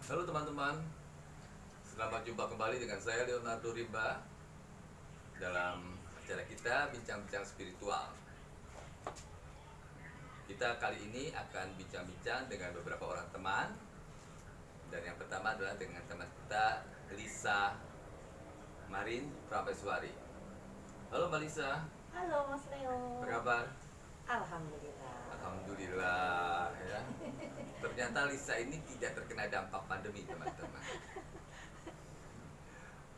Halo teman-teman, selamat jumpa kembali dengan saya Leonardo Rimba dalam acara kita Bincang-Bincang Spiritual. Kita kali ini akan bincang-bincang dengan beberapa orang teman. Dan yang pertama adalah dengan teman kita Lisa Marin Prameswari. Halo Mbak Lisa, Halo Mas apa Leo. kabar? Alhamdulillah. Alhamdulillah ya. Ternyata Lisa ini tidak terkena dampak pandemi teman-teman.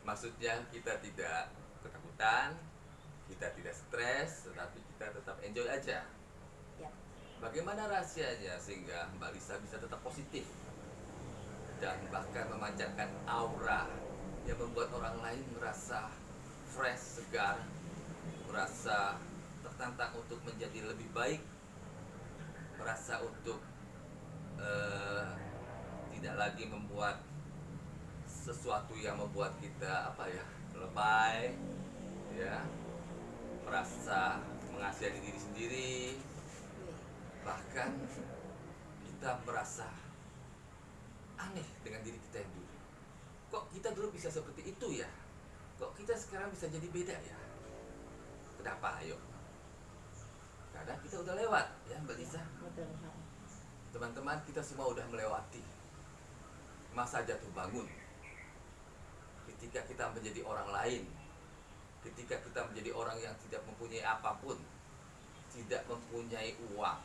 Maksudnya kita tidak ketakutan, kita tidak stres, tetapi kita tetap enjoy aja. Ya, Bagaimana rahasianya sehingga Mbak Lisa bisa tetap positif dan bahkan memancarkan aura yang membuat orang lain merasa fresh, segar, merasa tertantang untuk menjadi lebih baik, merasa untuk eh, tidak lagi membuat sesuatu yang membuat kita apa ya lebay, ya, merasa mengasihani diri sendiri, wih. bahkan kita merasa aneh dengan diri kita yang dulu. Kok kita dulu bisa seperti itu ya? Kok kita sekarang bisa jadi beda ya? Kenapa? Ayo. Karena kita udah lewat ya Mbak Ya, Lisa. betul. Teman-teman, kita semua udah melewati masa jatuh bangun. Ketika kita menjadi orang lain, ketika kita menjadi orang yang tidak mempunyai apapun, tidak mempunyai uang,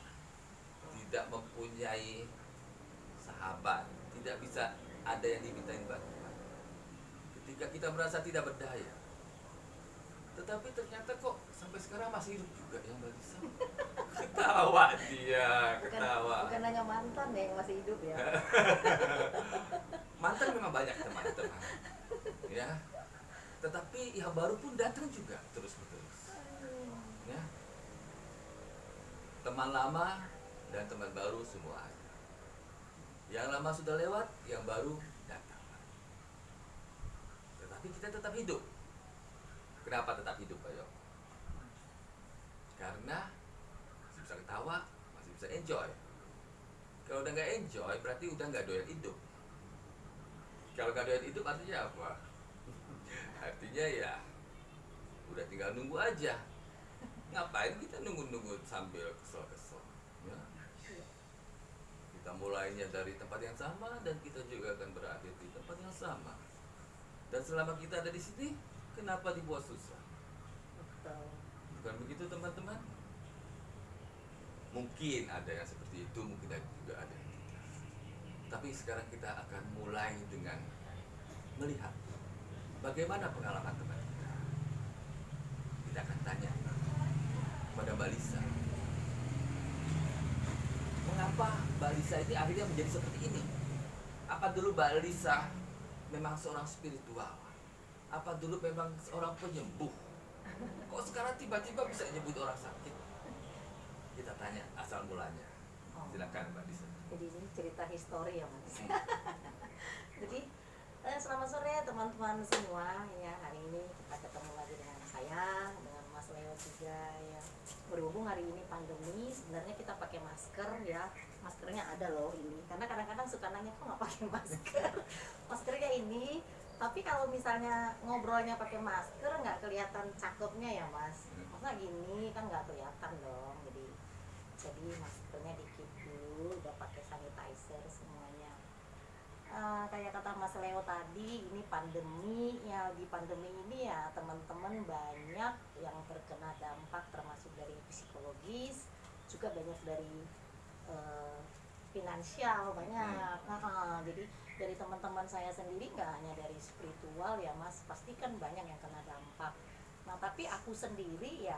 tidak mempunyai sahabat, tidak bisa ada yang dimintain bantuan. Ketika kita merasa tidak berdaya, tetapi ternyata kok sampai sekarang masih hidup juga ya Mbak Lisa. Ketawa dia, Bukan ketawa. bukan hanya mantan ya yang masih hidup ya. Mantan memang banyak teman-teman, ya. Tetapi yang baru pun datang juga terus menerus, ya. Teman lama dan teman baru semua ada. Yang lama sudah lewat, yang baru datang. Tetapi kita tetap hidup. Kenapa tetap hidup, Pak? Karena masih bisa ketawa, masih bisa enjoy. Kalau udah nggak enjoy, berarti udah nggak doyan hidup. Kalau nggak doyan hidup artinya apa? Artinya ya udah tinggal nunggu aja. Ngapain kita nunggu-nunggu sambil kesel-kesel, ya? Kita mulainya dari tempat yang sama dan kita juga akan berakhir di tempat yang sama. Dan selama kita ada di sini, kenapa dibuat susah? Betul. Bukan begitu teman-teman? Mungkin ada yang seperti itu, mungkin juga ada yang tidak. Tapi sekarang kita akan mulai dengan melihat bagaimana pengalaman teman kita. Kita akan tanya kepada Mbak Lisa, mengapa Mbak Lisa ini akhirnya menjadi seperti ini? Apa dulu Mbak Lisa memang seorang spiritual? Apa dulu memang seorang penyembuh? Kok sekarang tiba-tiba bisa nyebut orang sakit? Kita tanya asal mulanya. Oh, Silakan Mbak Lisa. jadi ini cerita histori ya Mas. Hmm. Jadi selamat sore teman-teman semua ya. Hari ini kita ketemu lagi dengan saya, dengan Mas Leo juga ya. Berhubung hari ini pandemi, sebenarnya kita pakai masker ya. Maskernya ada loh ini. Karena kadang-kadang suka nanya kok nggak pakai masker. Maskernya ini. Tapi kalau misalnya ngobrolnya pakai masker nggak kelihatan cakepnya ya Mas. Masa gini kan nggak kelihatan dong. Jadi maskernya dikit dulu, udah pakai sanitizer semuanya. Kayak kata Mas Leo tadi, ini pandemi ya, di pandemi ini ya teman-teman banyak yang terkena dampak, termasuk dari psikologis, juga banyak dari eh, finansial banyak. Jadi dari teman-teman saya sendiri nggak hanya dari spiritual ya Mas, pasti kan banyak yang kena dampak. Nah tapi aku sendiri ya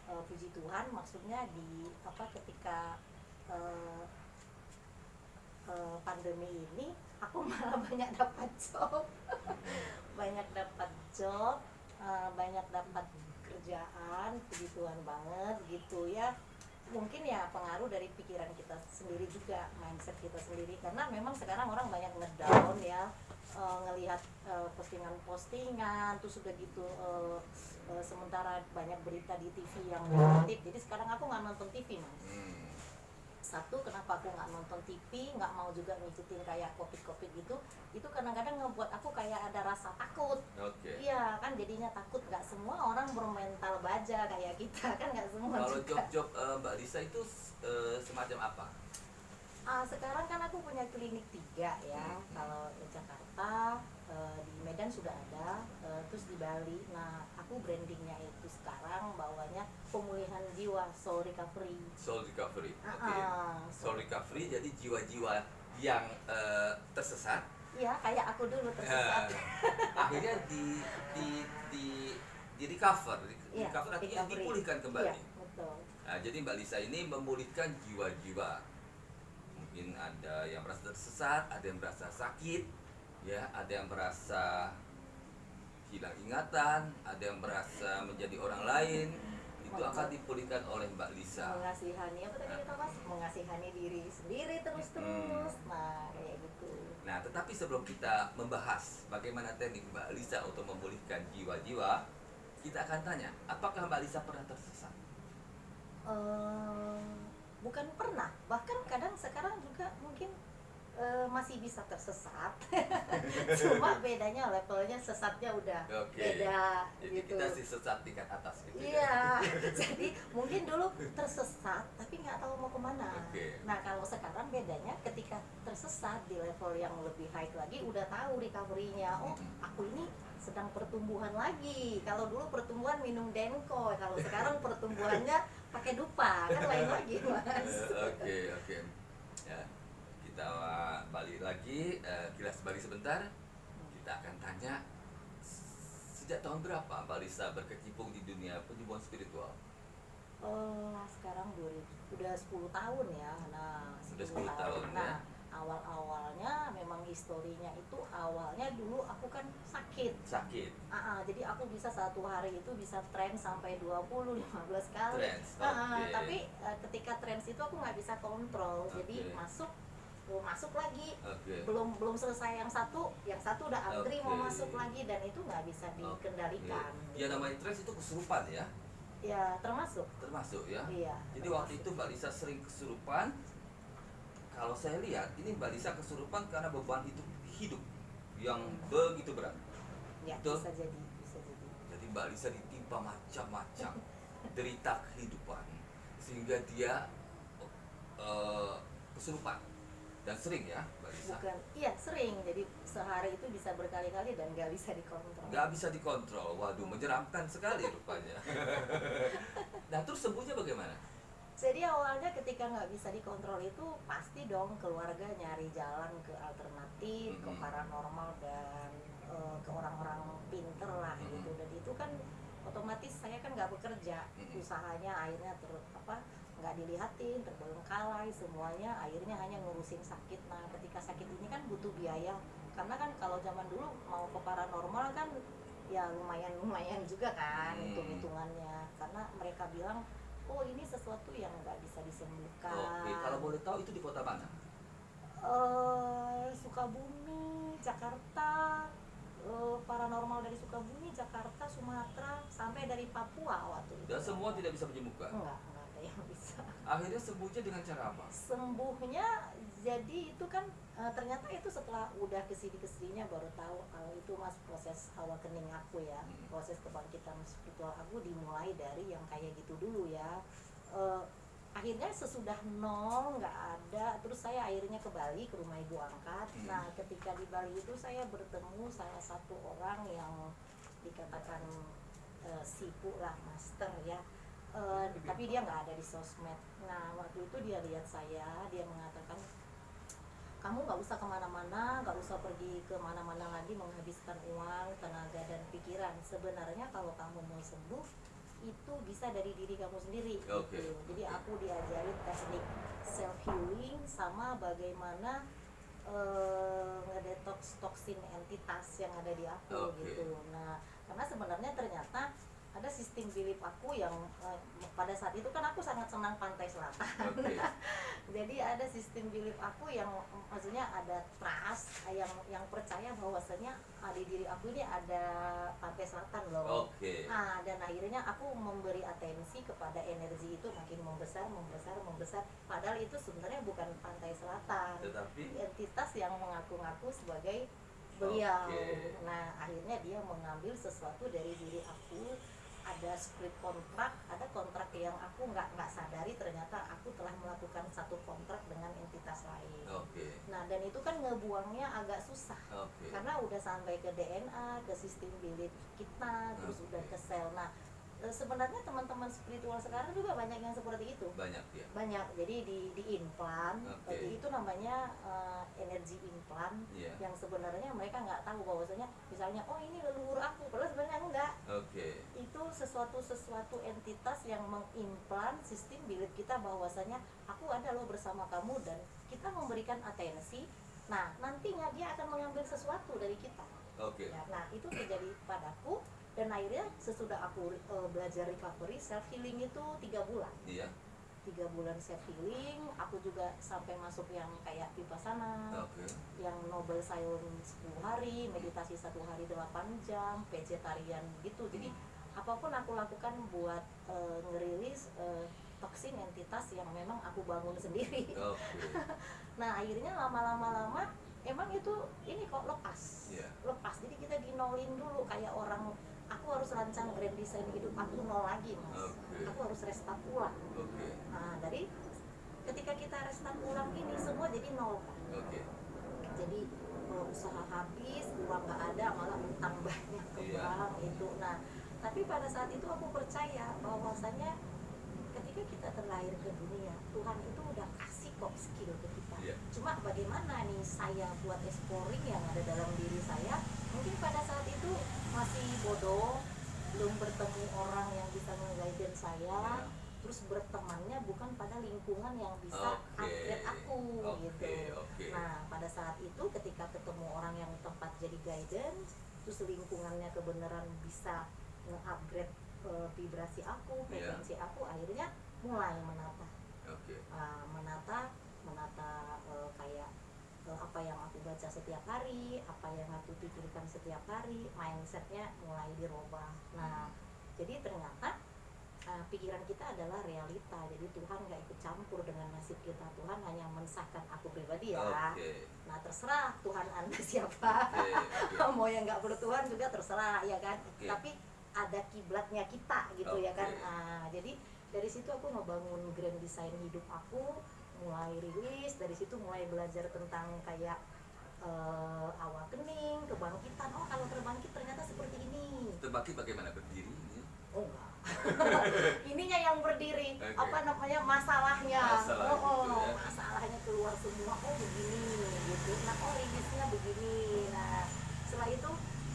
puji Tuhan, maksudnya di apa ketika eh, pandemi ini aku malah banyak dapat job. Banyak dapat job, banyak dapat kerjaan, puji Tuhan banget gitu ya. Mungkin ya pengaruh dari pikiran kita sendiri juga, mindset kita sendiri, karena memang sekarang orang banyak ngedown ya, ngelihat postingan-postingan tuh sudah gitu, sementara banyak berita di TV yang negatif. Jadi sekarang aku nggak nonton TV Mas, Hmm. satu, kenapa aku nggak nonton TV, nggak mau juga ngikutin kayak covid gitu, itu kadang-kadang ngebuat aku kayak ada rasa takut. Oke. Iya kan, jadinya takut. Nggak semua orang bermental baja kayak kita kan, nggak semua Kalau juga. job-job Mbak Lisa itu semacam apa? Sekarang kan aku punya klinik 3 ya. Kalau di Jakarta, di Medan sudah ada, terus di Bali. Nah, aku brandingnya itu sekarang bawanya pemulihan jiwa, soul recovery. Soul recovery. Oke. Soul Soul. recovery jadi jiwa-jiwa yang tersesat. Iya, kayak aku dulu tersesat. Akhirnya di recover, Iya, recover artinya recovery. dipulihkan kembali. Iya, betul. Nah, jadi Mbak Lisa ini memulihkan jiwa-jiwa. Mungkin ada yang merasa tersesat, ada yang merasa sakit, ya, ada yang merasa hilang ingatan, ada yang merasa menjadi orang lain. Itu akan dipulihkan oleh Mbak Lisa. Mengasihani, apa tadi kita bahas? Mengasihani diri sendiri terus-terus. Nah, kayak gitu. Nah, tetapi sebelum kita membahas bagaimana teknik Mbak Lisa untuk memulihkan jiwa-jiwa, kita akan tanya, apakah Mbak Lisa pernah tersesat? Bukan pernah, bahkan kadang sekarang juga mungkin masih bisa tersesat. Cuma bedanya levelnya sesatnya udah Oke. beda Jadi gitu. kita sih sesat tingkat atas gitu ya. Iya, jadi mungkin dulu tersesat tapi nggak tahu mau kemana. Oke. Nah, kalau sekarang bedanya ketika tersesat di level yang lebih high lagi udah tahu recovery-nya. Oh, aku ini sedang pertumbuhan lagi. Kalau dulu pertumbuhan minum Denko, kalau sekarang pertumbuhannya pakai dupa, kan lain lagi, Mas. Oke. Ya, kita balik lagi, kilas balik sebentar. Kita akan tanya, sejak tahun berapa Mbak Lisa berkecimpung di dunia penyembuhan spiritual? Sekarang udah 10 tahun ya. Nah, Sudah 10 tahun, Nah, ya. awal-awalnya memang historinya itu awalnya dulu aku kan sakit. Sakit. Jadi aku bisa satu hari itu bisa trend sampai 20-15 kali. Trance, oke. Tapi ketika trends itu aku nggak bisa kontrol. Jadi Oke. masuk lagi. Oke. Belum selesai yang satu udah antri mau Oke. masuk lagi, dan itu nggak bisa dikendalikan. Ya, namanya trance itu kesurupan ya, Ya, termasuk. termasuk ya. Iya. Jadi waktu itu Mbak Lisa sering kesurupan. Kalau saya lihat ini Mbak Lisa kesurupan karena beban hidup yang begitu berat. Ya, Betul? bisa jadi. Jadi Mbak Lisa ditimpa macam-macam derita kehidupan sehingga dia kesurupan, dan sering ya Mbak Lisa. Bukan, iya sering. Jadi sehari itu bisa berkali-kali dan nggak bisa dikontrol. Nggak bisa dikontrol. Waduh, menyeramkan sekali rupanya. Nah, terus sembuhnya bagaimana? Jadi awalnya ketika nggak bisa dikontrol itu pasti dong keluarga nyari jalan ke alternatif, ke paranormal, dan ke orang-orang pinter lah gitu. Dan itu kan otomatis saya kan nggak bekerja, usahanya akhirnya nggak dilihatin, terbengkalai semuanya, akhirnya hanya ngurusin sakit. Nah, ketika sakit ini kan butuh biaya, karena kan kalau zaman dulu mau ke paranormal kan ya lumayan juga kan hitung-hitungannya, karena mereka bilang oh ini sesuatu yang nggak bisa disembuhkan. Oke, kalau boleh tahu itu di kota mana? Sukabumi, Jakarta, paranormal dari Sukabumi, Jakarta, Sumatera, sampai dari Papua waktu itu. Dan semua tidak bisa menyembuhkan. Enggak ada yang bisa. Akhirnya sembuhnya dengan cara apa? Sembuhnya jadi itu kan ternyata itu setelah udah kesini-kesininya baru tahu kalau itu Mas proses awakening aku ya, proses kebangkitan spiritual aku dimulai dari yang kayak gitu dulu ya. Akhirnya sesudah nol nggak ada, terus saya akhirnya ke Bali ke rumah ibu angkat. Nah, ketika di Bali itu saya bertemu salah satu orang yang dikatakan sipu lah, master ya. Tapi dia nggak ada di sosmed. Nah, waktu itu dia lihat saya, dia mengatakan kamu nggak usah kemana-mana, nggak usah pergi kemana-mana lagi menghabiskan uang, tenaga, dan pikiran. Sebenarnya kalau kamu mau sembuh itu bisa dari diri kamu sendiri. Oke. Gitu. Jadi aku diajarin teknik self healing sama bagaimana ngedetox toksin entitas yang ada di aku. Oke. Gitu. Nah, karena sebenarnya ternyata ada sistem belief aku yang pada saat itu kan aku sangat senang pantai selatan. Oke. Jadi ada sistem belief aku yang maksudnya ada trust yang percaya bahwasanya di diri aku ini ada pantai selatan loh. Oke. Nah, dan akhirnya aku memberi atensi kepada energi itu makin membesar, membesar, membesar. Padahal itu sebenarnya bukan pantai selatan, Tetapi entitas yang mengaku-ngaku sebagai beliau. Oke. Nah, akhirnya dia mengambil sesuatu dari diri aku. Ada script kontrak, ada kontrak yang aku nggak sadari ternyata aku telah melakukan satu kontrak dengan entitas lain. Oke. Nah, dan itu kan ngebuangnya agak susah Oke. karena udah sampai ke DNA, ke sistem bilik kita, terus Oke. udah ke sel. Nah, sebenarnya teman-teman spiritual sekarang juga banyak yang seperti itu. Banyak ya. Banyak, jadi di implant. Oke. Jadi itu namanya energi implant. Iya. Yang sebenarnya mereka nggak tahu bahwasanya misalnya oh ini leluhur aku, padahal sebenarnya enggak. Oke. Itu sesuatu entitas yang mengimplant sistem bilik kita bahwasanya aku ada loh bersama kamu, dan kita memberikan atensi. Nah, nantinya dia akan mengambil sesuatu dari kita. Oke. Ya, nah itu terjadi padaku, dan akhirnya sesudah aku belajar recovery self healing itu 3 bulan. Iya. 3 bulan self healing, aku juga sampai masuk yang kayak vipassana, Oke. yang Nobel Science 10 hari, meditasi 1 hari 8 jam, vegetarian gitu. Jadi apapun aku lakukan buat ngerilis toksin entitas yang memang aku bangun sendiri. Oke. Nah, akhirnya lama-lama emang itu ini kok lepas. Iya. Lepas. Jadi kita dinolin dulu kayak orang, aku harus rancang grand design hidup aku nol lagi, Mas. Oke. Aku harus restart ulang. Oke. Nah, dari ketika kita restart ulang ini semua jadi nol kan. Oke. Jadi usaha habis, uang nggak ada, malah utang banyak ke Iya. bank itu. Nah, tapi pada saat itu aku percaya bahwasanya ketika kita terlahir ke dunia, Tuhan itu udah kasih kok skill ke kita. Iya. Cuma bagaimana nih saya buat exploring yang ada dalam diri saya, mungkin pada saat itu masih bodoh, belum bertemu orang yang bisa nge-guide saya. Iya. Terus bertemannya bukan pada lingkungan yang bisa Oke. upgrade aku gitu. Oke. Nah, pada saat itu ketika ketemu orang yang tempat jadi guidance, terus lingkungannya kebenaran bisa nge-upgrade vibrasi aku, frekuensi aku, akhirnya mulai menata. Oke. Menata kayak apa yang aku baca setiap hari, apa yang aku pikirkan setiap hari, mindsetnya mulai dirubah. Nah, jadi ternyata pikiran kita adalah realita. Jadi Tuhan gak ikut campur dengan nasib kita. Tuhan hanya mensahkan aku pribadi ya. Oke. Nah, terserah Tuhan Anda siapa. Oke. Mau yang gak bertuhan juga terserah ya kan. Oke. Tapi ada kiblatnya kita gitu ya kan. Oke. Jadi dari situ aku ngebangun grand design hidup aku, mulai rilis. Dari situ mulai belajar tentang kayak awakening, kebangkitan. Oh, kalau terbangkit ternyata seperti ini. Terbangkit bagaimana, berdiri ini? Oh enggak. Ininya yang berdiri. Oke. Apa namanya, masalahnya. Masalah gitu ya. Masalahnya keluar semua. Oh begini gitu. Nah, oh rilisnya begini. Nah, setelah itu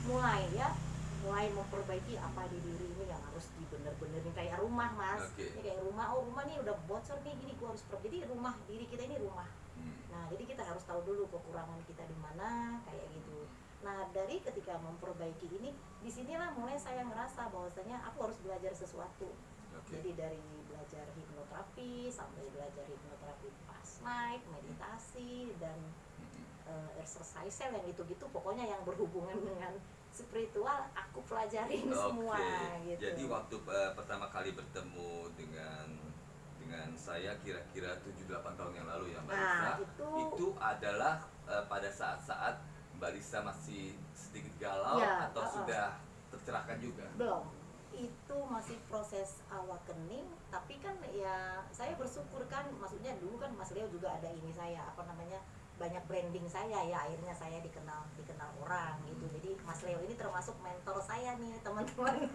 mulai memperbaiki apa di diri ini yang harus dibener-benerin, kayak rumah, Mas. Oke. Ini kayak rumah. Oh, rumah nih udah bocor nih, gini gua harus perbaiki. Jadi rumah diri kita ini rumah. Nah, jadi kita harus tahu dulu kekurangan kita di mana, kayak gitu. Nah, dari ketika memperbaiki ini, disinilah mulai saya ngerasa bahwasanya aku harus belajar sesuatu. Oke. Jadi dari belajar hipnoterapi sampai belajar hipnoterapi past life, meditasi, dan exercise yang gitu-gitu, pokoknya yang berhubungan dengan spiritual aku pelajarin semua gitu. Jadi waktu pertama kali bertemu dengan saya kira-kira 7-8 tahun yang lalu ya, Mbak Lisa. Nah, itu adalah pada saat-saat Mbak Lisa masih sedikit galau Ya, atau sudah tercerahkan juga? belum, itu masih proses awakening. Tapi kan ya saya bersyukur kan, maksudnya dulu kan Mas Leo juga ada ini saya apa namanya, banyak branding saya ya, akhirnya saya dikenal orang gitu. Jadi Mas Leo ini termasuk mentor saya nih, teman-teman.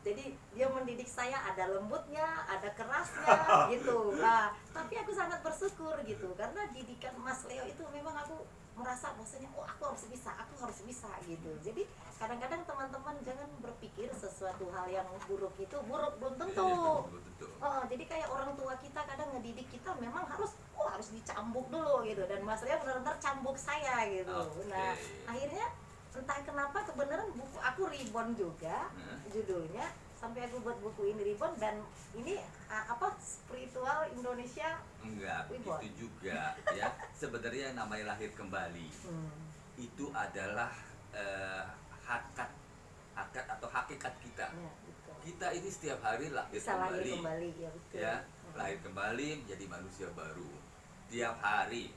Jadi dia mendidik saya, ada lembutnya, ada kerasnya gitu. Tapi aku sangat bersyukur gitu, karena didikan Mas Leo itu memang aku merasa bahwasanya oh aku harus bisa gitu. Jadi kadang-kadang teman-teman jangan berpikir sesuatu hal yang buruk itu buruk, belum tentu. Belum tentu. Jadi kayak orang tua kita kadang ngedidik kita memang harus dicambuk dulu gitu, dan Mas Leo benar-benar cambuk saya gitu. Oke. Nah, akhirnya entah kenapa kebenaran buku aku Reborn juga judulnya, sampai aku buat buku ini Reborn, dan ini apa, spiritual Indonesia Enggak Reborn. begitu juga ya. Sebenarnya namanya lahir kembali itu adalah hakikat atau hakikat kita. Ya, betul. Kita ini setiap hari lahir Bisa lahir kembali. kembali, ya betul. Ya, lahir kembali menjadi manusia baru. Tiap hari.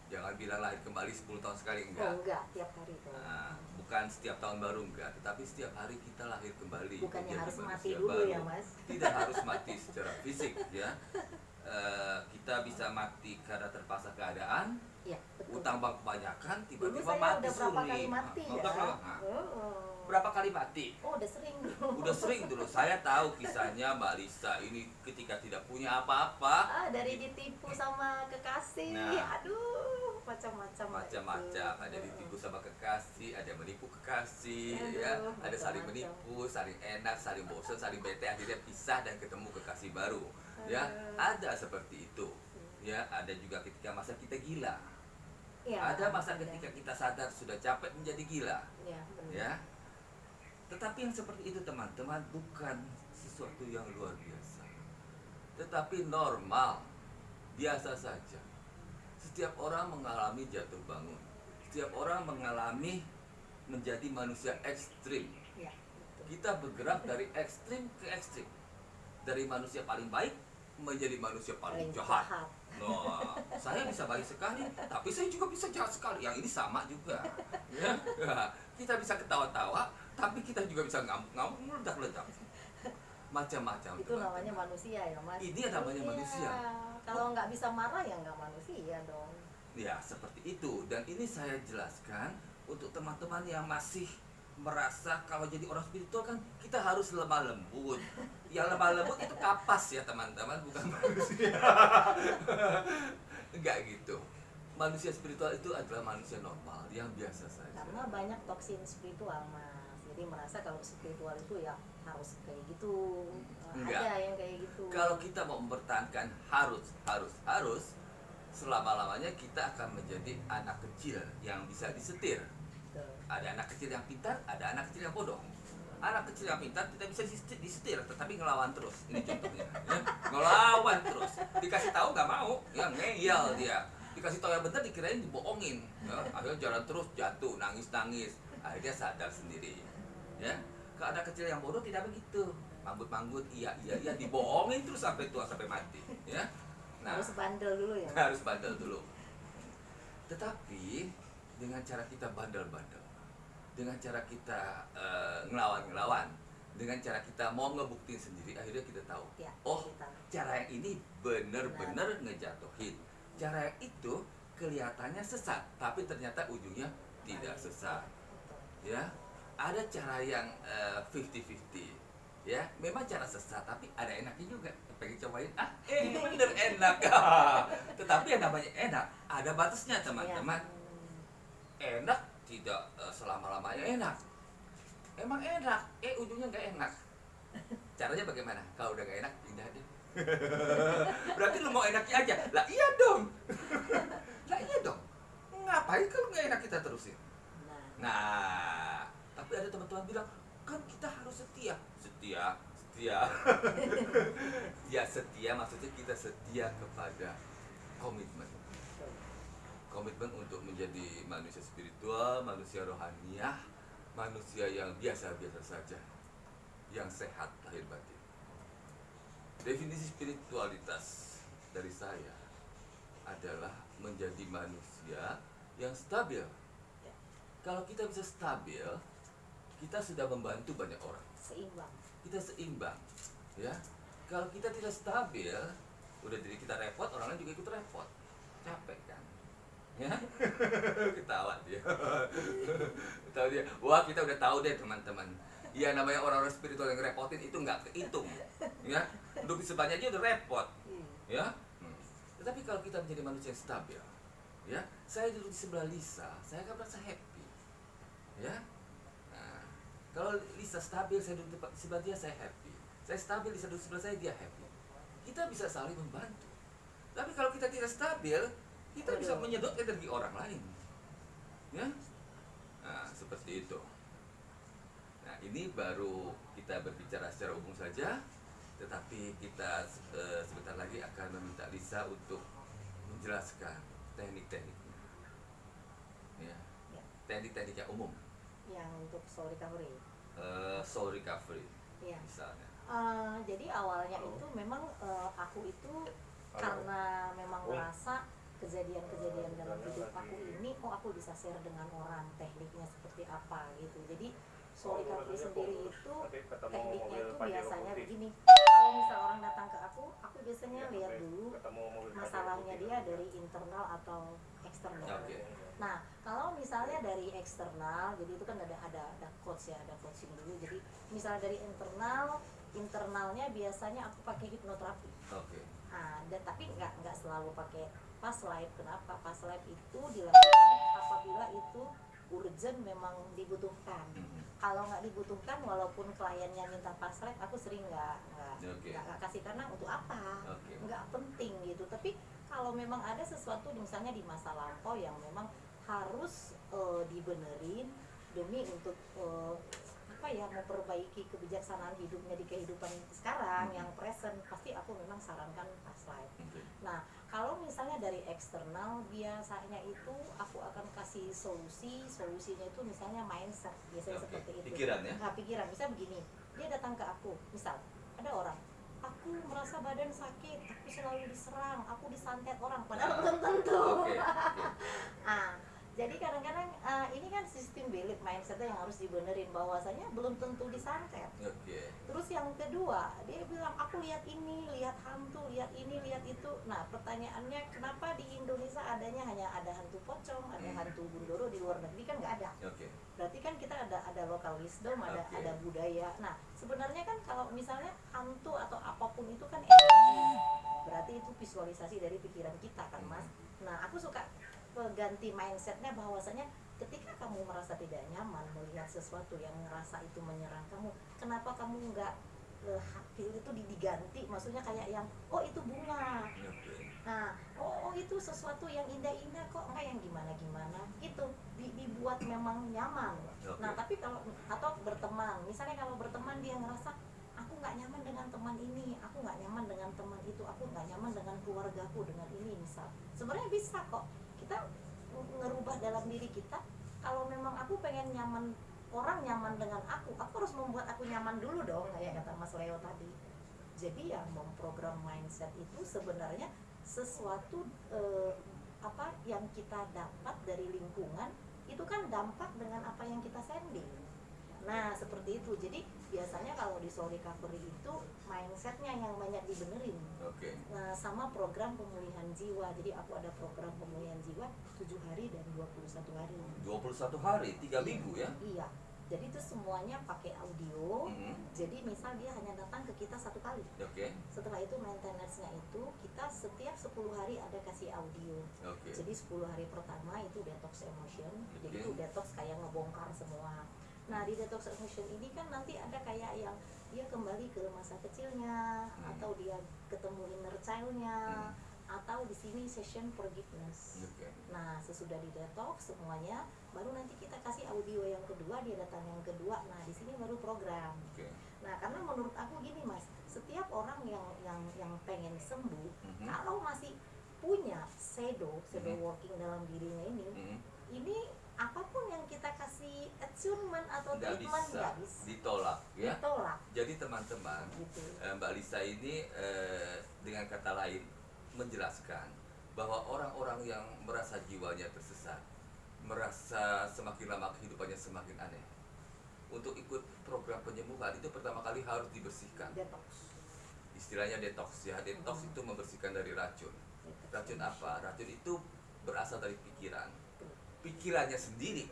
Jangan bilang lahir kembali 10 tahun sekali, enggak. Oh enggak, tiap hari tuh. Nah, bukan setiap tahun baru, enggak, tetapi setiap hari kita lahir kembali. Bukannya menjadi harus mati manusia dulu baru. ya, Mas? Tidak harus mati secara fisik ya. Kita bisa mati karena terpaksa keadaan, Iya, betul. utang bank kebanyakan, Dulu tiba-tiba saya mati udah berapa suri. kali mati Nah, ya. nah, Oh. berapa kali mati? Oh, udah sering dulu. Udah sering dulu. Saya tahu kisahnya Mbak Lisa ini ketika tidak punya apa-apa. Dari ditipu sama kekasih. Nah. Aduh, macam-macam. Macam-macam, itu. ada ditipu sama kekasih, ada menipu kekasih, Aduh, ya, ada saling macam-macam. menipu, saling enak, saling bosan, saling bete, akhirnya pisah dan ketemu kekasih baru, ya, ada seperti itu, ya, ada juga ketika masa kita gila, Ya, ada masa ketika kita sadar sudah capek menjadi gila, Ya, benar. ya, tetapi yang seperti itu teman-teman bukan sesuatu yang luar biasa, tetapi normal, biasa saja. Setiap orang mengalami jatuh bangun. Setiap orang mengalami menjadi manusia ekstrim. Ya, betul. Kita bergerak dari ekstrim ke ekstrim. Dari manusia paling baik menjadi manusia paling jahat. Nah, saya bisa baik sekali, tapi saya juga bisa jahat sekali. Yang ini sama juga. Ya. Kita bisa ketawa-tawa, tapi kita juga bisa ngamuk-ngamuk, meledak-ledak. Macam-macam. Itu teman-teman. namanya manusia ya, Mas. Ini namanya Iya. manusia. Kalau nggak bisa marah ya nggak manusia dong. Ya, seperti itu. Dan ini saya jelaskan untuk teman-teman yang masih merasa kalau jadi orang spiritual kan kita harus lemah lembut. Yang lemah lembut itu kapas ya teman-teman, bukan manusia. Enggak gitu. Manusia spiritual itu adalah manusia normal yang biasa saja. Karena banyak toksin spiritual, Mas. Jadi merasa kalau spiritual itu ya harus kayak gitu. Enggak. Ada yang kayak gitu. Kalau kita mau mempertahankan harus selama-lamanya kita akan menjadi anak kecil yang bisa disetir. Betul. Ada anak kecil yang pintar, ada anak kecil yang bodoh. Anak kecil yang pintar tidak bisa disetir, tetapi ngelawan terus. Ini contohnya, ya. Ngelawan terus. Dikasih tahu nggak mau, ya ngeyel dia. Dikasih tahu yang benar dikirain dibohongin. Ya. Akhirnya jalan terus, jatuh, nangis. Akhirnya sadar sendiri. Ya. Kalau anak kecil yang bodoh tidak begitu. Manggut-manggut, iya, dibohongin terus sampai tua, sampai mati. Ya. Nah, Harus bandel dulu ya. harus bandel dulu. Tetapi dengan cara kita bandel-bandel, dengan cara kita ngelawan-ngelawan, dengan cara kita mau ngebuktiin sendiri, akhirnya kita tahu, Ya, oh, kita. cara yang ini bener-bener ngejatuhin. Cara yang itu kelihatannya sesat, tapi ternyata ujungnya tidak sesat. Betul. Ya, ada cara yang 50-50. Ya, memang cara sesat, tapi ada enaknya juga. Pengen cobain, bener enak. Tetapi yang namanya enak, ada batasnya teman-teman. Ya. Enak tidak selama-lamanya enak. Emang enak, ujungnya nggak enak. Caranya bagaimana? Kalau udah nggak enak, pindah deh. Berarti lu mau enaknya aja. Lah iya dong. Ngapain kalau nggak enak kita terusin? Nah, tapi ada teman-teman bilang, kan kita harus setia. Setia. Ya, setia maksudnya kita setia kepada komitmen. Komitmen untuk menjadi manusia spiritual, manusia rohaniah, manusia yang biasa-biasa saja, yang sehat lahir batin. Definisi spiritualitas dari saya adalah menjadi manusia yang stabil. Kalau kita bisa stabil, kita sudah membantu banyak orang. Seimbang. Kita seimbang, ya. Kalau kita tidak stabil, udah jadi kita repot, orang lain juga ikut repot. Capek kan? Ya. Ketawa dia. Ketawa dia. Wah, kita udah tahu deh teman-teman. Ya, namanya orang-orang spiritual yang repotin itu nggak kehitung. Ya. Duduk di sebelahnya aja udah repot. Ya. Tetapi kalau kita menjadi manusia yang stabil, ya, saya duduk di sebelah Lisa, saya akan merasa happy. Ya. Nah, kalau Lisa stabil, saya duduk di sebelah dia, saya happy. Saya stabil, Lisa duduk di sebelah saya, dia happy. Kita bisa saling membantu. Tapi kalau kita tidak stabil, kita bisa menyedot energi orang lain. Ya. Nah, seperti itu. Nah, ini baru kita berbicara secara umum saja, tetapi kita sebentar lagi akan meminta Lisa untuk menjelaskan teknik-tekniknya. Ya, Ya, teknik-teknik yang umum, yang untuk soul recovery. soul recovery Ya. misalnya. Jadi awalnya itu memang aku itu karena memang merasa kejadian-kejadian dalam hidup aku ini, oh aku bisa share dengan orang tekniknya seperti apa gitu. Jadi soul recovery sendiri itu tekniknya itu biasanya begini. Kalau misal orang datang ke aku biasanya lihat dulu masalahnya dia dari internal atau eksternal. Oke. Nah, kalau misalnya dari eksternal, jadi itu kan ada coach ya, ada coaching dulu. Jadi misalnya dari internalnya biasanya aku pakai hipnoterapi. Oke. Nah, tapi nggak selalu pakai past life. Kenapa? Past life itu dilakukan apabila itu urgent, memang dibutuhkan. Kalau nggak dibutuhkan, walaupun kliennya minta past life, aku sering nggak kasih, karena untuk apa? Nggak penting gitu. Tapi kalau memang ada sesuatu misalnya di masa lampau yang memang harus dibenerin demi untuk memperbaiki kebijaksanaan hidupnya di kehidupan sekarang yang present, pasti aku memang sarankan past life. Nah, kalau misalnya dari eksternal, biasanya itu aku akan kasih solusinya itu misalnya mindset, biasanya seperti itu. Pikiran ya? Nah, pikiran, bisa begini, dia datang ke aku, misal ada orang, aku merasa badan sakit, aku selalu diserang, aku disantet orang, padahal belum tentu. Jadi kadang-kadang ini kan sistem belief mindsetnya yang harus dibenerin, bahwasanya belum tentu disantet. Terus yang kedua, dia bilang aku lihat ini, lihat hantu, lihat ini, lihat itu. Nah, pertanyaannya, kenapa di Indonesia adanya hanya ada hantu pocong, ada hantu gundoro, di luar negeri kan nggak ada. Berarti kan kita ada local wisdom, ada budaya. Nah, sebenarnya kan kalau misalnya hantu atau apapun itu kan energi, berarti itu visualisasi dari pikiran kita kan, Mas. Nah, aku suka ganti mindsetnya, bahwasanya ketika kamu merasa tidak nyaman melihat sesuatu yang ngerasa itu menyerang kamu, kenapa kamu nggak feel itu diganti, maksudnya kayak yang oh itu bunga, nah oh itu sesuatu yang indah-indah, kok enggak yang gimana-gimana gitu, dibuat memang nyaman. Nah, tapi kalau atau berteman, misalnya kalau berteman dia ngerasa aku nggak nyaman dengan teman ini, aku nggak nyaman dengan teman itu, aku nggak nyaman dengan keluargaku, dengan ini, misal, sebenarnya bisa kok kita ngerubah dalam diri kita. Kalau memang aku pengen nyaman, orang nyaman dengan aku harus membuat aku nyaman dulu dong, kayak kata Mas Leo tadi. Jadi ya memprogram mindset itu sebenarnya sesuatu yang kita dapat dari lingkungan, itu kan dampak dengan apa yang kita sending. Nah, seperti itu. Jadi biasanya kalau di soul recovery itu mindsetnya yang banyak dibenerin. Nah, sama program pemulihan jiwa. Jadi aku ada program pemulihan jiwa 7 hari dan 21 hari. 21 hari, 3 minggu ya? Iya. Jadi itu semuanya pakai audio. Jadi misal dia hanya datang ke kita 1 kali. Setelah itu maintenance-nya itu kita setiap 10 hari ada kasih audio. Jadi 10 hari pertama itu detox emotion. Jadi itu detox kayak ngebongkar semua. Nah, di detox emotion ini kan nanti ada kayak yang dia kembali ke masa kecilnya, atau dia ketemu inner child-nya, atau di sini session forgiveness. Nah, sesudah di detox semuanya, baru nanti kita kasih audio yang kedua, dia datang yang kedua. Nah, di sini baru program. Nah, karena menurut aku gini, Mas, setiap orang yang pengen sembuh, kalau masih punya shadow working dalam dirinya ini apapun yang kita kasih attunement atau treatment nggak bisa ditolak ya. Jadi teman-teman, gitu. Mbak Lisa ini dengan kata lain menjelaskan bahwa orang-orang yang merasa jiwanya tersesat, merasa semakin lama kehidupannya semakin aneh, untuk ikut program penyembuhan itu pertama kali harus dibersihkan. Detox. Istilahnya detox ya. Detox itu membersihkan dari racun. Racun apa? Racun itu berasal dari pikirannya sendiri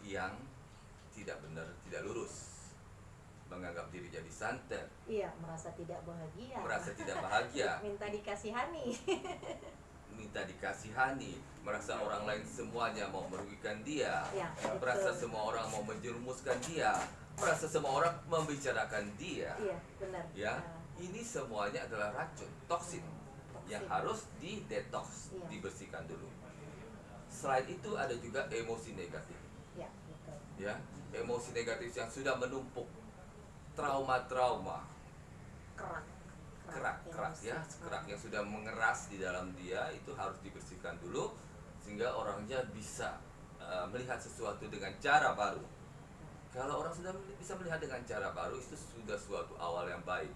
yang tidak benar, tidak lurus, menganggap diri jadi santet, merasa tidak bahagia, minta dikasihani, merasa orang lain semuanya mau merugikan dia, merasa semua orang mau menjerumuskan dia, merasa semua orang membicarakan dia. Benar. Ya, ini semuanya adalah racun, toksin yang harus didetox, dibersihkan dulu. selain itu ada juga emosi negatif. Ya, betul. Ya, emosi negatif yang sudah menumpuk, trauma-trauma, Kerak. kerak ya, emosi. kerak yang sudah mengeras di dalam dia, itu harus dibersihkan dulu sehingga orangnya bisa melihat sesuatu dengan cara baru. Kalau orang sudah bisa melihat dengan cara baru, itu sudah suatu awal yang baik.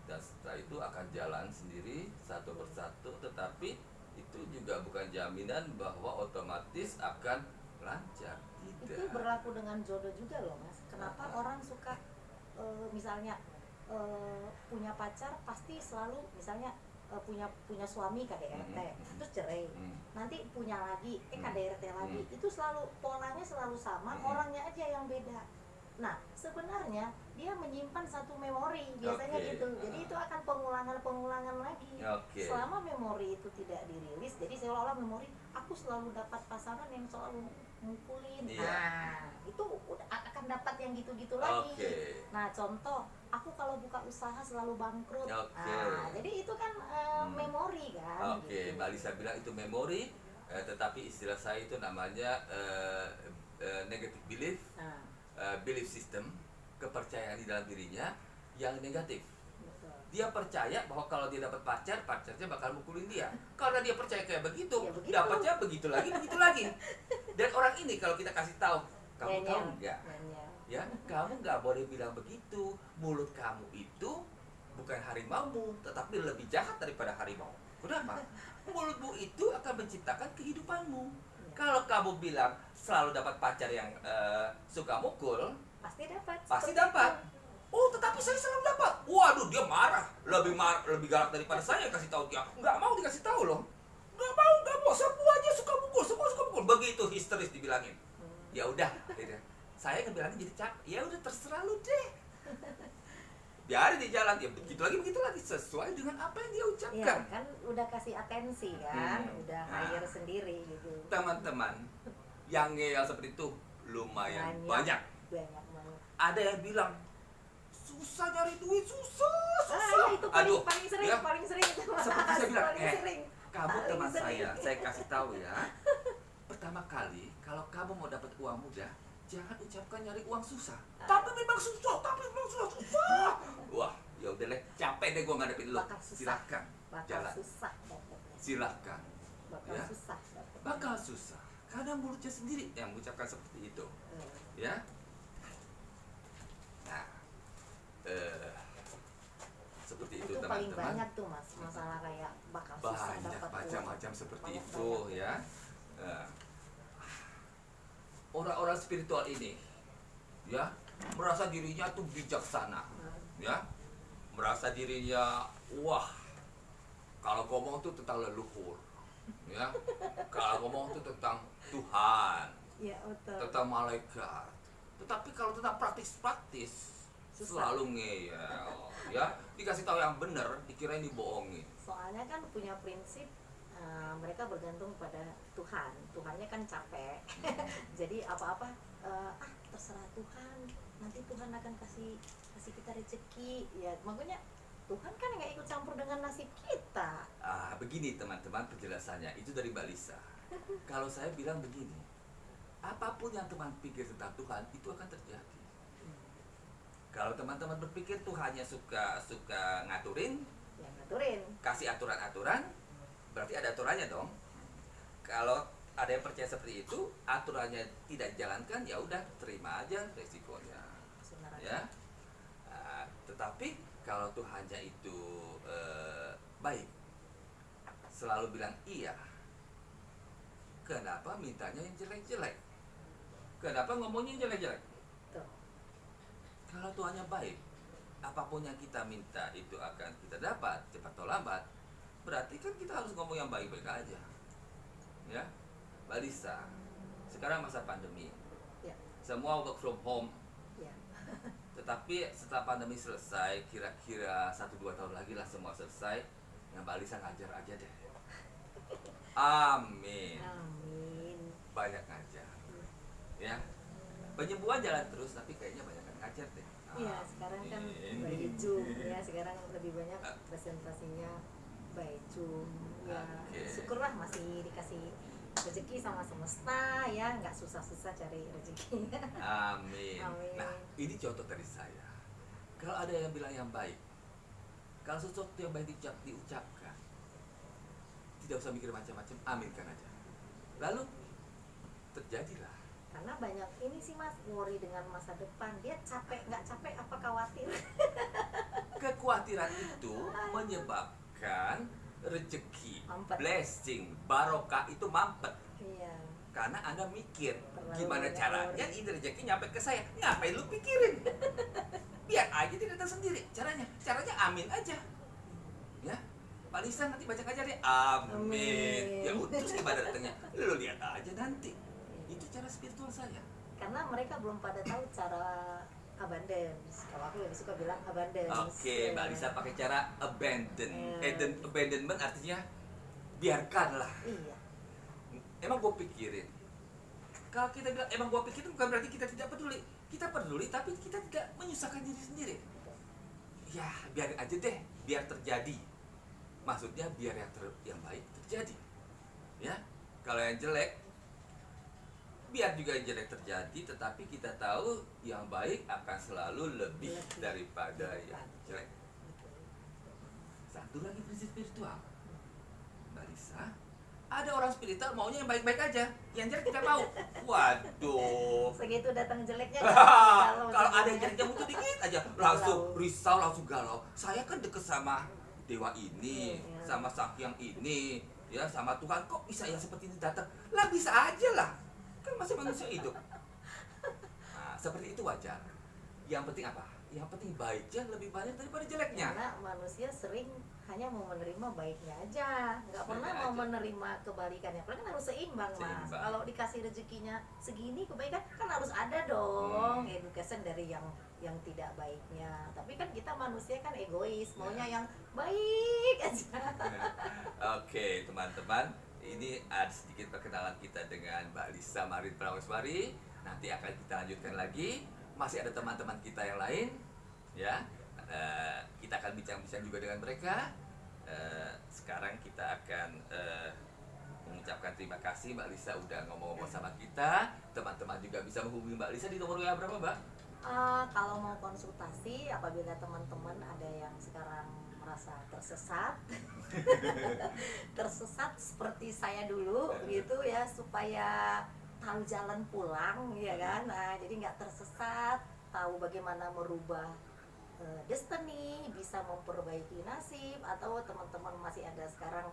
Dan setelah itu akan jalan sendiri satu persatu, tetapi itu juga bukan jaminan bahwa otomatis akan lancar. Tidak. Itu berlaku dengan jodoh juga loh Mas. Kenapa orang suka misalnya punya pacar pasti selalu misalnya punya suami KDRT terus cerai, nanti punya lagi KDRT lagi, itu selalu polanya selalu sama, orangnya aja yang beda. Nah sebenarnya dia menyimpan satu memori biasanya gitu, jadi itu akan pengulangan lagi. Selama memori itu tidak dirilis, jadi seolah-olah memori aku selalu dapat pasangan yang selalu mukulin. Nah itu akan dapat yang gitu-gitu lagi. Nah contoh, aku kalau buka usaha selalu bangkrut. Nah, jadi itu kan memori kan. Gitu. Mbak Lisa bilang itu memori, tetapi istilah saya itu namanya negative belief, belief system, kepercayaan di dalam dirinya yang negatif. Dia percaya bahwa kalau dia dapat pacar, pacarnya bakal mukulin dia. Karena dia percaya kayak begitu, dapatnya begitu lagi. Dan orang ini kalau kita kasih tahu, kamu tahu enggak? Ya, kamu nggak boleh bilang begitu. Mulut kamu itu bukan harimaumu, tetapi lebih jahat daripada harimau. Kenapa? Mulutmu itu akan menciptakan kehidupanmu. Kalau kamu bilang selalu dapat pacar yang suka mukul, pasti dapat. Oh, tetapi saya selalu dapat. Waduh, dia marah, lebih galak daripada saya kasih tahu dia. Nggak mau dikasih tahu loh. Nggak mau. Semuanya suka mukul, semua suka mukul. Begitu histeris dibilangin. Ya udah, gitu. Saya ngebilangin jadi capek. Ya udah terserah lu deh. Biarin di jalan ya begitu lagi sesuai dengan apa yang dia ucapkan. Ya, kan udah kasih atensi kan, udah hire sendiri gitu. Teman-teman, yang ngeyel seperti itu lumayan banyak. Banget. Ada yang bilang susah nyari duit, susah. Ya, itu paling sering ya. itu. Seperti saya bilang, kamu Paling teman sering. saya kasih tahu ya. Pertama kali, kalau kamu mau dapat uang mudah, jangan ucapkan nyari uang susah. Tapi memang susah. Wah, ya udah deh, capek deh gua ngadepin lu. Silakan. Jalan. Silakan. Bakal susah. Karena mulutnya sendiri yang mengucapkan seperti itu. Ya. Nah, seperti itu teman-teman. Paling banyak tuh Mas, masalah kayak bakal susah dapat banyak macam-macam seperti banyak itu ya. Orang-orang spiritual ini ya merasa dirinya tuh bijaksana, ya merasa dirinya wah kalau ngomong tuh tentang leluhur, ya kalau ngomong tuh tentang Tuhan, ya, tentang malaikat. Tetapi kalau tentang praktis selalu ngeyel, ya dikasih tahu yang benar dikira ini bohongin. Soalnya kan punya prinsip mereka bergantung pada Tuhannya kan capek. Jadi apa-apa terserah Tuhan, nanti Tuhan akan kasih kita rezeki ya, makanya Tuhan kan nggak ikut campur dengan nasib kita. Begini teman-teman penjelasannya itu dari Mbak Lisa. Kalau saya bilang begini, apapun yang teman pikir tentang Tuhan itu akan terjadi. Kalau teman-teman berpikir Tuhannya suka ngaturin, ya ngaturin, kasih aturan-aturan, berarti ada aturannya dong. Kalau ada yang percaya seperti itu, aturannya tidak dijalankan, ya udah terima aja resikonya. Ya. Tetapi kalau Tuhannya itu baik, selalu bilang iya, kenapa mintanya yang jelek-jelek? Kenapa ngomongnya yang jelek-jelek? Kalau Tuhannya baik, apapun yang kita minta itu akan kita dapat cepat atau lambat. Berarti kan kita harus ngomong yang baik-baik aja. Ya, Mbak Lisa, sekarang masa pandemi, semua work from home. Tetapi setelah pandemi selesai, kira-kira 1-2 tahun lagi lah semua selesai, yang Mbak Lisa ngajar aja deh. Amin. Banyak ngajar. Ya, penyembuhan jalan terus, tapi kayaknya banyak ngajar deh. Iya, sekarang kan by Zoom ya, sekarang lebih banyak presentasinya by Zoom ya. Syukurlah masih dikasih rezeki sama semesta ya, nggak susah-susah cari rezekinya. Amin. Amin. Nah, ini contoh dari saya. Kalau ada yang bilang yang baik, kalau sesuatu yang baik diucapkan, tidak usah mikir macam-macam, aminkan aja. Lalu terjadilah. Karena banyak ini sih Mas, worry dengan masa depan. Dia capek, nggak capek apa khawatir? Kekhawatiran itu menyebabkan rezeki, Mampet. blessing, barokah itu mampet. Iya. Karena Anda mikir, Terlalu gimana banyak caranya worry. ini rezeki nyampe ke saya. Ngapain lu pikirin? Biar aja dia datang sendiri. Caranya amin aja. Ya, Pak Lisa nanti baca aja deh. Amin. Amin. Ya udah, terus gimana datangnya? Lu lihat aja nanti. Itu cara spiritual saya. Karena mereka belum pada tahu cara abundance. Kalau aku lebih suka bilang abundance. Oke, Mbak Lisa pakai cara abandon. Iya. Abandonment artinya biarkanlah. Iya. Emang gue pikirin. Kalau kita bilang emang gue pikirin bukan berarti kita tidak peduli. Kita peduli tapi kita tidak menyusahkan diri sendiri. Ya, biarin aja deh, biar terjadi. Maksudnya biar yang baik terjadi. Ya, kalau yang jelek biar juga yang jelek terjadi, tetapi kita tahu yang baik akan selalu lebih daripada yang jelek. Satu lagi prinsip spiritual, Mbak Lisa, ada orang spiritual maunya yang baik-baik aja, yang jelek tidak mau. Waduh. Segitu datang jeleknya. Kalau ada yang jeleknya muncul dikit aja, langsung risau, langsung galau. Saya kan deket sama dewa ini, Iya. sama sang yang ini, ya sama Tuhan, kok bisa yang seperti ini datang? Lah bisa aja lah, kan masih manusia hidup. Nah, seperti itu wajar. Yang penting apa? Yang penting baiknya lebih banyak daripada jeleknya. Karena manusia sering hanya mau menerima baiknya aja, nggak pernah Baiknya mau aja. menerima kebalikannya. Karena kan harus seimbang, Mas. Seimbang. Kalau dikasih rezekinya segini kebaikan kan harus ada dong education dari yang tidak baiknya. Tapi kan kita manusia kan egois, maunya yang baik aja. Oke, teman-teman, ini ada sedikit perkenalan kita dengan Mbak Lisa Marin Praweswari. Nanti akan kita lanjutkan lagi. Masih ada teman-teman kita yang lain, ya. Kita akan bincang-bincang juga dengan mereka. Sekarang kita akan mengucapkan terima kasih Mbak Lisa udah ngomong-ngomong sama kita. Teman-teman juga bisa menghubungi Mbak Lisa di nomor WA berapa, Mbak? Kalau mau konsultasi, apabila teman-teman ada yang sekarang merasa tersesat, tersesat seperti saya dulu gitu ya, supaya tahu jalan pulang ya kan. Nah, jadi nggak tersesat, tahu bagaimana merubah destiny, bisa memperbaiki nasib, atau teman-teman masih ada sekarang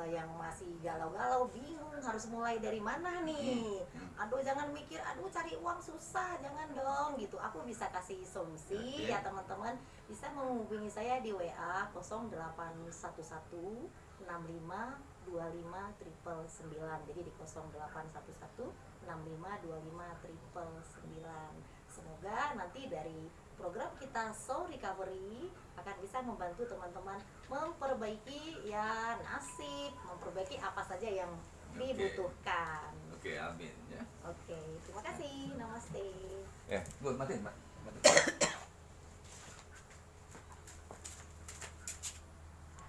yang masih galau-galau, bingung harus mulai dari mana nih. Aduh, jangan mikir, aduh cari uang susah, jangan dong gitu. Aku bisa kasih solusi. Oke. Ya teman-teman bisa menghubungi saya di WA 0811 65 25 999. Jadi di 0811 65 25 999. Semoga nanti dari program kita Soul Recovery akan bisa membantu teman-teman memperbaiki ya nasib, memperbaiki apa saja yang dibutuhkan. Oke, amin ya. Oke, terima kasih. Namaste. Gue matiin, Mbak. Matiin.